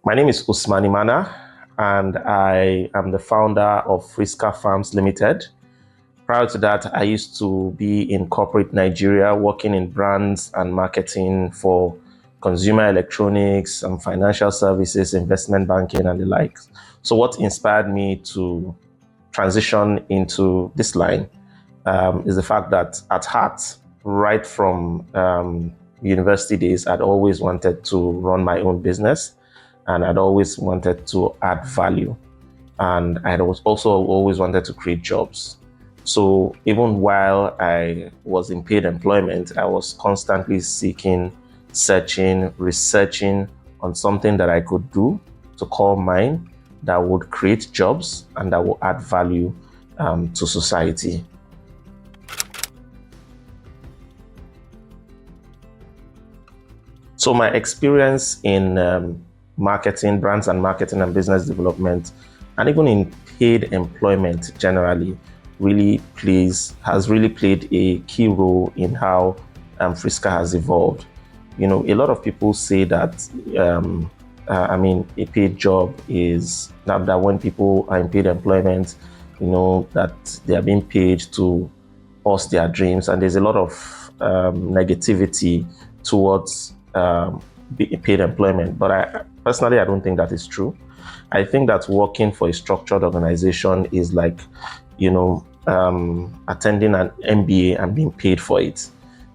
My name is Usman Imana, and I am the founder of Friska Farms Limited. Prior to that, I used to be in corporate Nigeria, working in brands and marketing for consumer electronics and financial services, investment banking, and the like. So, what inspired me to transition into this line is the fact that at heart, right from university days, I'd always wanted to run my own business and I'd always wanted to add value. And I was also always wanted to create jobs. So even while I was in paid employment, I was constantly seeking, searching, researching on something that I could do to call mine that would create jobs and that will add value to society. So my experience in marketing, brands and marketing and business development, and even in paid employment generally, has really played a key role in how Friska has evolved. You know, a lot of people say that a paid job is that when people are in paid employment, you know, that they are being paid to pursue their dreams, and there's a lot of negativity towards paid employment. But I don't think that is true. I think that working for a structured organization is like, attending an MBA and being paid for it,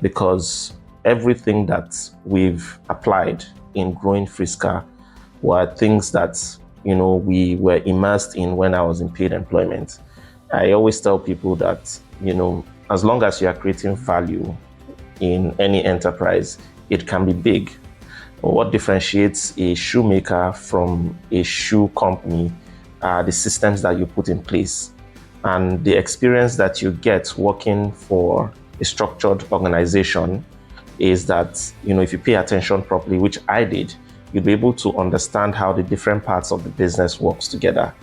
because everything that we've applied in growing Friska were things that, we were immersed in when I was in paid employment. I always tell people that, as long as you are creating value in any enterprise, it can be big. What differentiates a shoemaker from a shoe company are the systems that you put in place and the experience that you get working for a structured organization. Is that, if you pay attention properly, which I did, you'll be able to understand how the different parts of the business works together.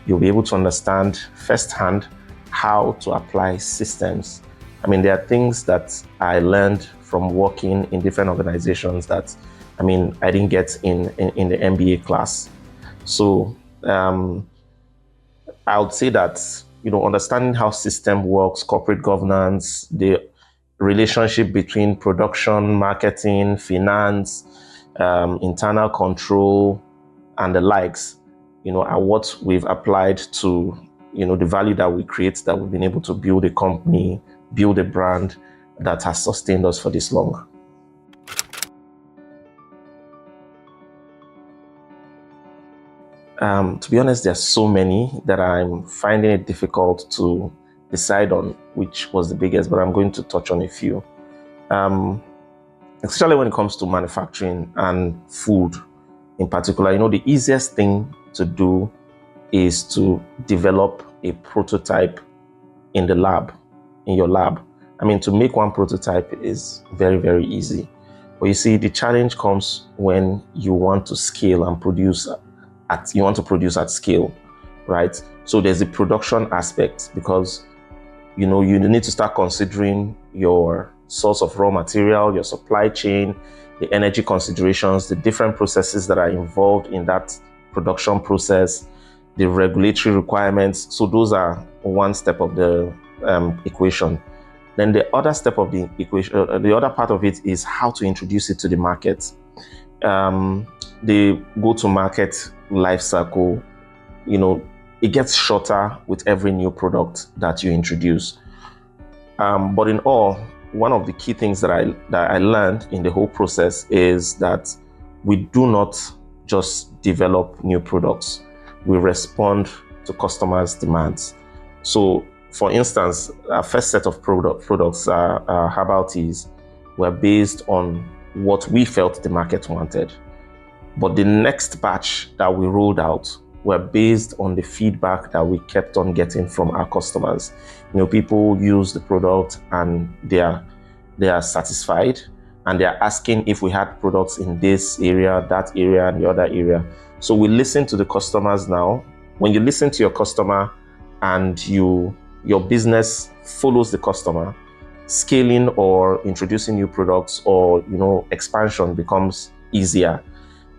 You'll be able to understand firsthand how to apply systems. I mean, there are things that I learned from working in different organizations that, I didn't get in the MBA class. So I would say that, understanding how system works, corporate governance, the relationship between production, marketing, finance, internal control, and the likes, are what we've applied to, the value that we create, that we've been able to build a company, build a brand that has sustained us for this long. To be honest, there's so many that I'm finding it difficult to decide on which was the biggest, but I'm going to touch on a few. Especially when it comes to manufacturing and food in particular, the easiest thing to do is to develop a prototype in the lab, in your lab. To make one prototype is very, very easy. But you see, the challenge comes when you want to scale and produce at scale, right? So there's the production aspect, because you need to start considering your source of raw material, your supply chain, the energy considerations, the different processes that are involved in that production process, the regulatory requirements. So those are one step of the equation. Then the other step of the equation, the other part of it, is how to introduce it to the market. The go-to-market life cycle, it gets shorter with every new product that you introduce. But in all, one of the key things that I learned in the whole process is that we do not just develop new products. We respond to customers' demands. So, for instance, our first set of products, our herbal teas, were based on what we felt the market wanted. But the next batch that we rolled out were based on the feedback that we kept on getting from our customers. People use the product and they are satisfied, and they are asking if we had products in this area, that area, and the other area. So we listen to the customers now. When you listen to your customer and your business follows the customer, scaling or introducing new products or expansion becomes easier.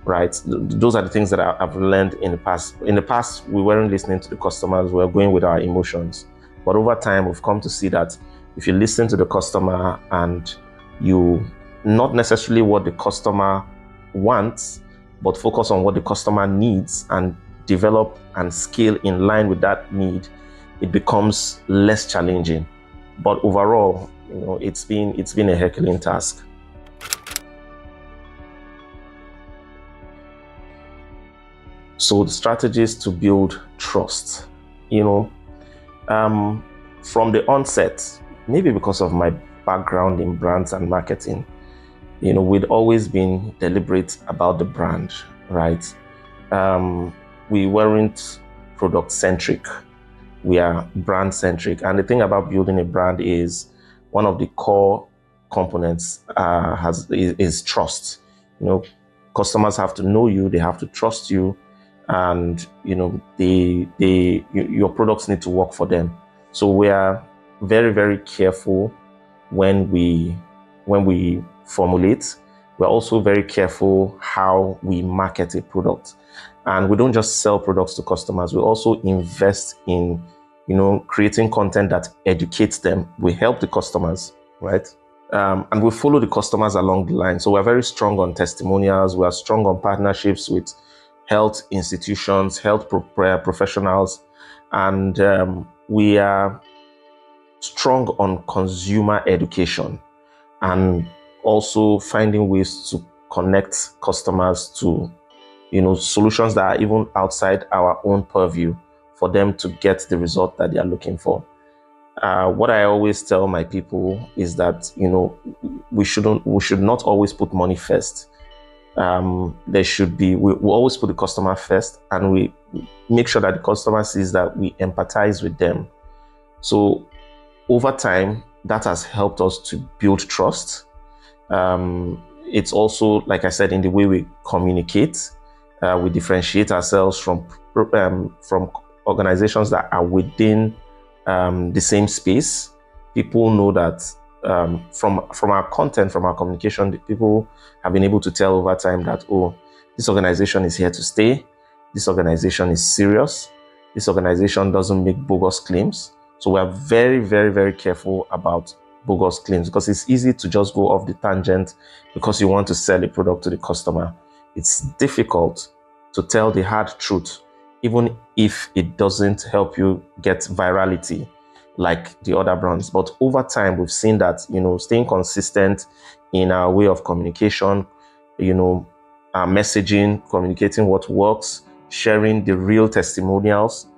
right? Those are the things that I've learned in the past. In the past, we weren't listening to the customers, we were going with our emotions. But over time, we've come to see that if you listen to the customer and you, not necessarily what the customer wants, but focus on what the customer needs and develop and scale in line with that need, it becomes less challenging. But overall, it's been a Herculean task. So the strategies to build trust, from the onset, maybe because of my background in brands and marketing, we'd always been deliberate about the brand, right? We weren't product centric. We are brand centric. And the thing about building a brand is one of the core components is trust. Customers have to know you, they have to trust you, and your products need to work for them. So we are very, very careful when we formulate. We're also very careful how we market a product, and we don't just sell products to customers. We also invest in creating content that educates them. We help the customers, right? And we follow the customers along the line. So we're very strong on testimonials. We are strong on partnerships with health institutions, health professionals, and we are strong on consumer education and also finding ways to connect customers to solutions that are even outside our own purview for them to get the result that they are looking for. What I always tell my people is that we should not always put money first. We always put the customer first, and we make sure that the customer sees that we empathize with them. So over time, that has helped us to build trust. It's also, like I said, in the way we communicate. We differentiate ourselves from organizations that are within the same space. People know that from our content, from our communication, people have been able to tell over time that, oh, this organization is here to stay. This organization is serious. This organization doesn't make bogus claims. So we're very, very, very careful about bogus claims, because it's easy to just go off the tangent because you want to sell a product to the customer. It's difficult to tell the hard truth, even if it doesn't help you get virality like the other brands. But over time, we've seen that, staying consistent in our way of communication, our messaging, communicating what works, sharing the real testimonials,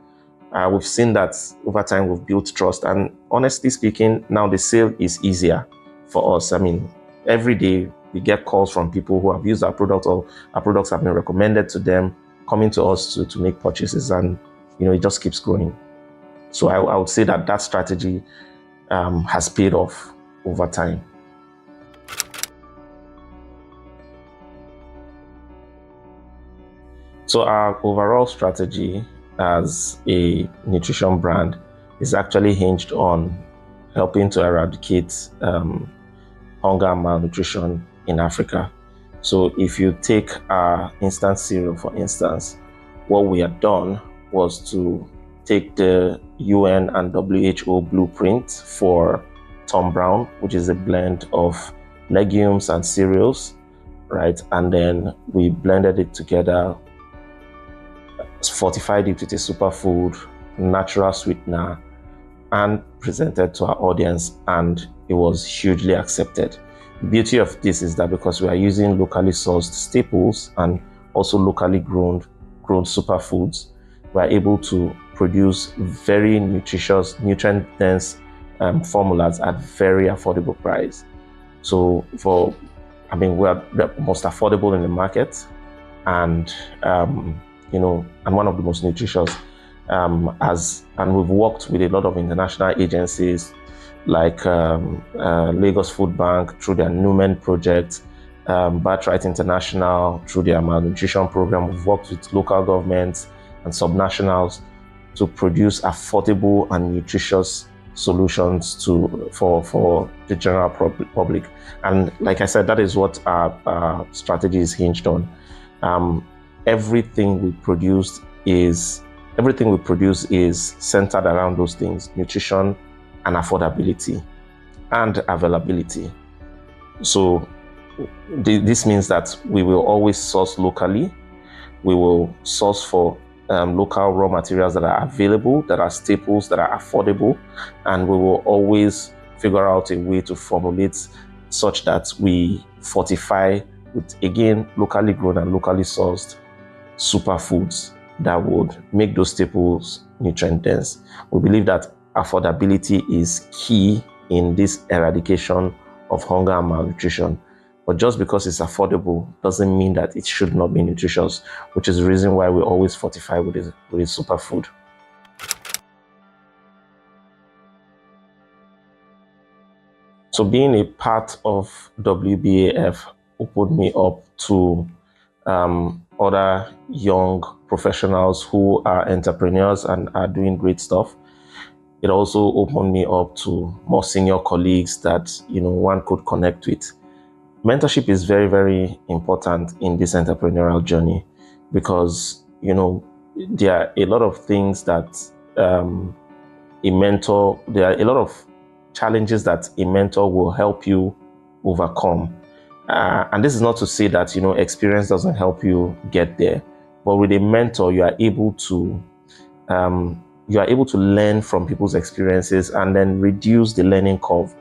we've seen that over time we've built trust. And honestly speaking, now the sale is easier for us. I mean, every day we get calls from people who have used our product, or our products have been recommended to them, coming to us to make purchases, and it just keeps growing. So I would say that strategy has paid off over time. So our overall strategy as a nutrition brand is actually hinged on helping to eradicate hunger and malnutrition in Africa. So if you take our instant cereal, for instance, what we had done was to take the UN and WHO blueprint for Tom Brown, which is a blend of legumes and cereals, right? And then we blended it together, fortified it with a superfood, natural sweetener, and presented to our audience, and it was hugely accepted. The beauty of this is that because we are using locally sourced staples and also locally grown superfoods, we are able to produce very nutritious, nutrient-dense formulas at very affordable price. So we are the most affordable in the market, and and one of the most nutritious. And we've worked with a lot of international agencies like Lagos Food Bank through their Numen project, Birthright International through their malnutrition program. We've worked with local governments and subnationals to produce affordable and nutritious solutions for the general public. And like I said, that is what our strategy is hinged on. Um, everything we produce is centered around those things: nutrition and affordability and availability. So this means that we will always source locally. We will source for local raw materials that are available, that are staples, that are affordable, and we will always figure out a way to formulate such that we fortify with, again, locally grown and locally sourced superfoods that would make those staples nutrient dense. We believe that affordability is key in this eradication of hunger and malnutrition. But just because it's affordable doesn't mean that it should not be nutritious, which is the reason why we always fortify with a superfood. So being a part of WBAF opened me up to other young professionals who are entrepreneurs and are doing great stuff. It also opened me up to more senior colleagues that one could connect with. Mentorship is very, very important in this entrepreneurial journey because there are a lot of things that there are a lot of challenges that a mentor will help you overcome. And this is not to say that experience doesn't help you get there, but with a mentor you are able to learn from people's experiences and then reduce the learning curve.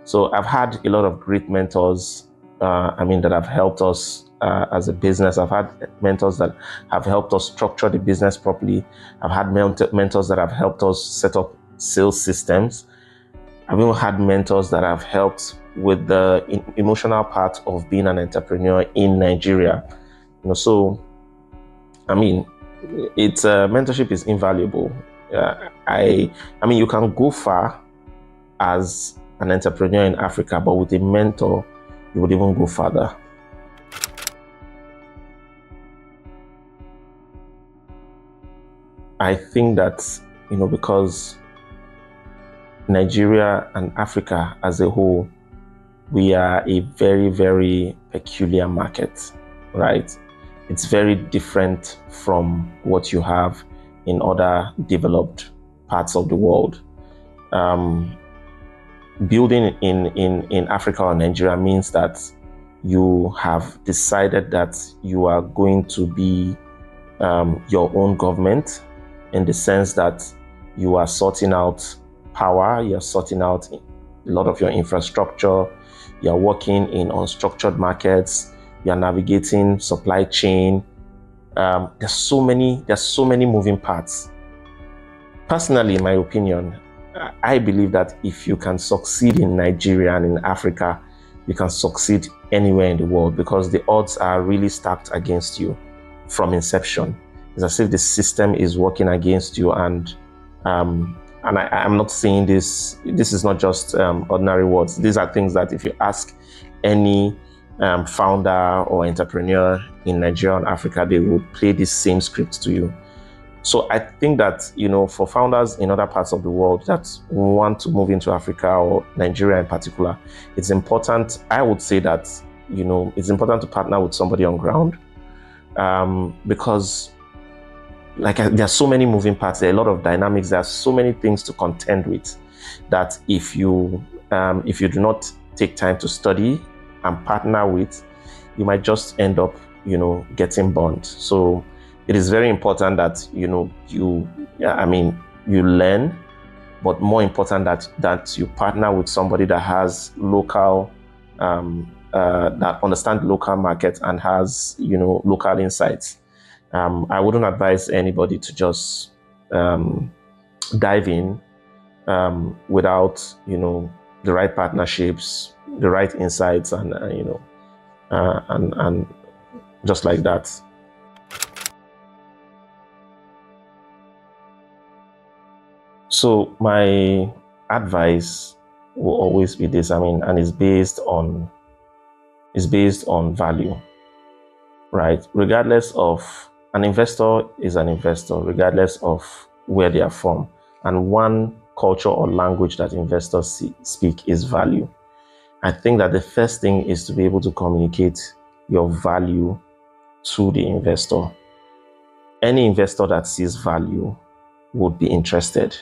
So I've had a lot of great mentors that have helped us as a business. I've had mentors that have helped us structure the business properly. I've had mentors that have helped us set up sales systems. I've even had mentors that have helped with the emotional part of being an entrepreneur in Nigeria. So it's mentorship is invaluable. You can go far as an entrepreneur in Africa, but with a mentor, you would even go further. I think that, because Nigeria and Africa as a whole, we are a very, very peculiar market, right? It's very different from what you have in other developed parts of the world. Building in Africa or Nigeria means that you have decided that you are going to be your own government, in the sense that you are sorting out power, you're sorting out a lot of your infrastructure, you're working in unstructured markets, you're navigating supply chain. There's so many moving parts. Personally, in my opinion, I believe that if you can succeed in Nigeria and in Africa, you can succeed anywhere in the world, because the odds are really stacked against you from inception. It's as if the system is working against you, and I'm not saying this is not just ordinary words. These are things that if you ask any founder or entrepreneur in Nigeria and Africa, they would play this same script to you. So I think that, for founders in other parts of the world that want to move into Africa or Nigeria in particular, it's important, I would say that, it's important to partner with somebody on ground, because there are so many moving parts, there are a lot of dynamics, there are so many things to contend with, that if you do not take time to study and partner with, you might just end up, getting burned. So it is very important that you learn, but more important that you partner with somebody that has local that understands local market and has local insights. I wouldn't advise anybody to just dive in without the right partnerships, the right insights, and and just like that. So my advice will always be this, and it's based on value, right? Regardless of, an investor is an investor, regardless of where they are from. And one culture or language that investors speak is value. I think that the first thing is to be able to communicate your value to the investor. Any investor that sees value would be interested.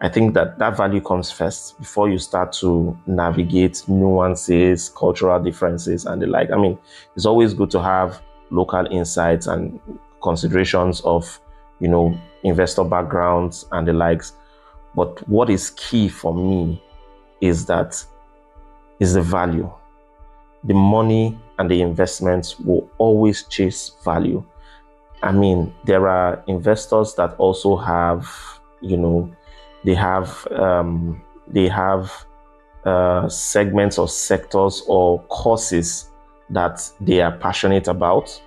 I think that value comes first before you start to navigate nuances, cultural differences, and the like. I mean, it's always good to have local insights and considerations of, investor backgrounds and the likes. But what is key for me is the value. The money and the investments will always chase value. I mean, there are investors that also have, they have segments or sectors or courses that they are passionate about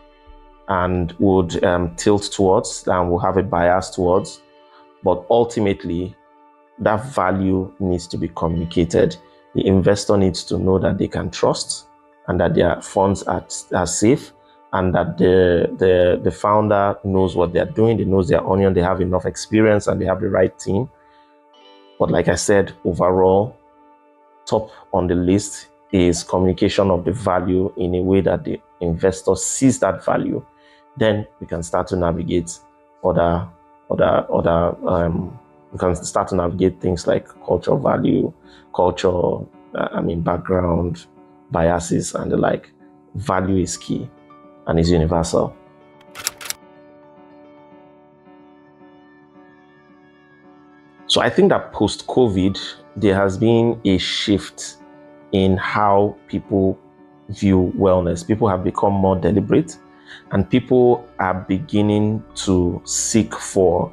and would tilt towards and will have a bias towards. But ultimately, that value needs to be communicated. The investor needs to know that they can trust and that their funds are safe, and that the founder knows what they're doing, they knows their onion, they have enough experience, and they have the right team. But like I said, overall, top on the list is communication of the value in a way that the investor sees that value. Then we can start to navigate we can start to navigate things like cultural value, background, biases, and the like. Value is key and is universal. So I think that post-COVID, there has been a shift in how people view wellness. People have become more deliberate, and people are beginning to seek for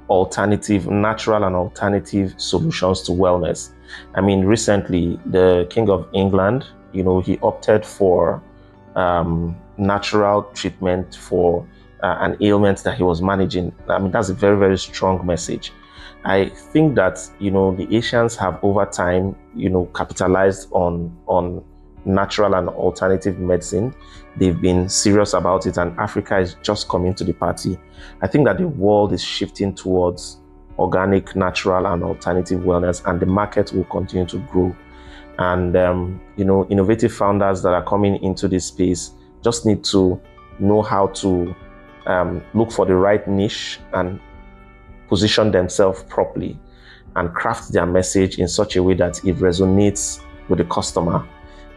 natural and alternative solutions to wellness. I mean, recently, the King of England, he opted for natural treatment for an ailment that he was managing. I mean, that's a very, very strong message. I think that, the Asians have over time, capitalized on natural and alternative medicine. They've been serious about it, and Africa is just coming to the party. I think that the world is shifting towards organic, natural, and alternative wellness, and the market will continue to grow. And, innovative founders that are coming into this space just need to know how to look for the right niche and position themselves properly and craft their message in such a way that it resonates with the customer.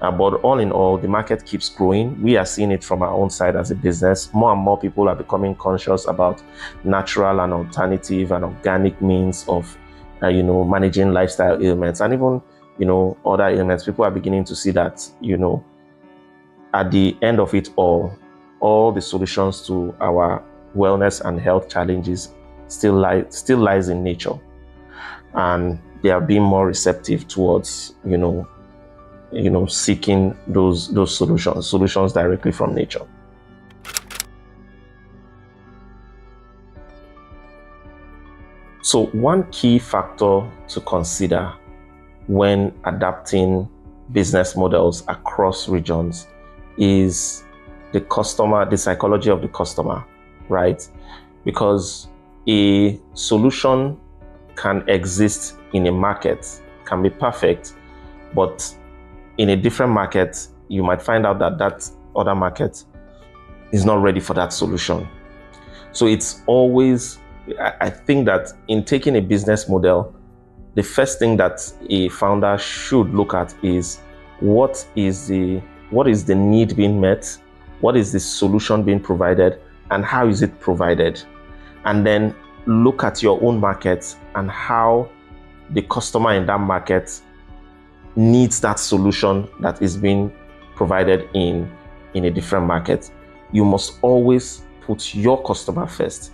But all in all, the market keeps growing. We are seeing it from our own side as a business. More and more people are becoming conscious about natural and alternative and organic means of, managing lifestyle ailments and even, other ailments. People are beginning to see that, at the end of it all the solutions to our wellness and health challenges still lies in nature, and they are being more receptive towards, seeking those solutions directly from nature. So one key factor to consider when adapting business models across regions is the psychology of the customer, right? Because a solution can exist in a market, can be perfect, but in a different market, you might find out that other market is not ready for that solution. So it's always, I think that in taking a business model, the first thing that a founder should look at is what is the need being met, what is the solution being provided, and how is it provided? And then look at your own market and how the customer in that market needs that solution that is being provided in a different market. You must always put your customer first,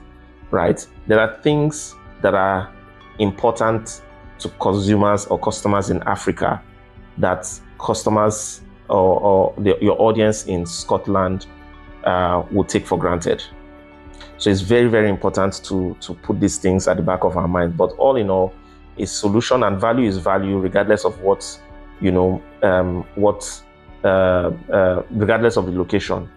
right? There are things that are important to consumers or customers in Africa that customers or your audience in Scotland will take for granted. So it's very, very important to put these things at the back of our mind. But all in all, a solution and value is value, regardless of regardless of the location.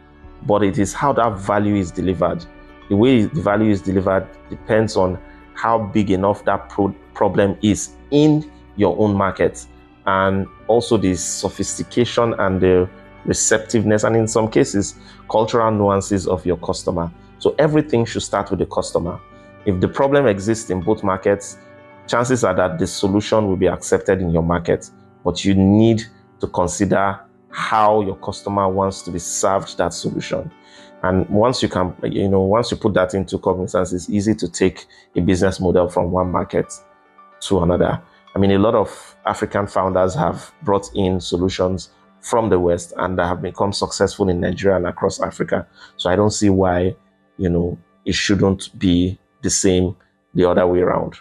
But it is how that value is delivered. The way the value is delivered depends on how big enough that problem is in your own market, and also the sophistication and the receptiveness, and in some cases, cultural nuances of your customer. So everything should start with the customer. If the problem exists in both markets, chances are that the solution will be accepted in your market, but you need to consider how your customer wants to be served that solution. And once you can, once you put that into cognizance, it's easy to take a business model from one market to another. I mean, a lot of African founders have brought in solutions from the West and that have become successful in Nigeria and across Africa. So I don't see why, it shouldn't be the same the other way around.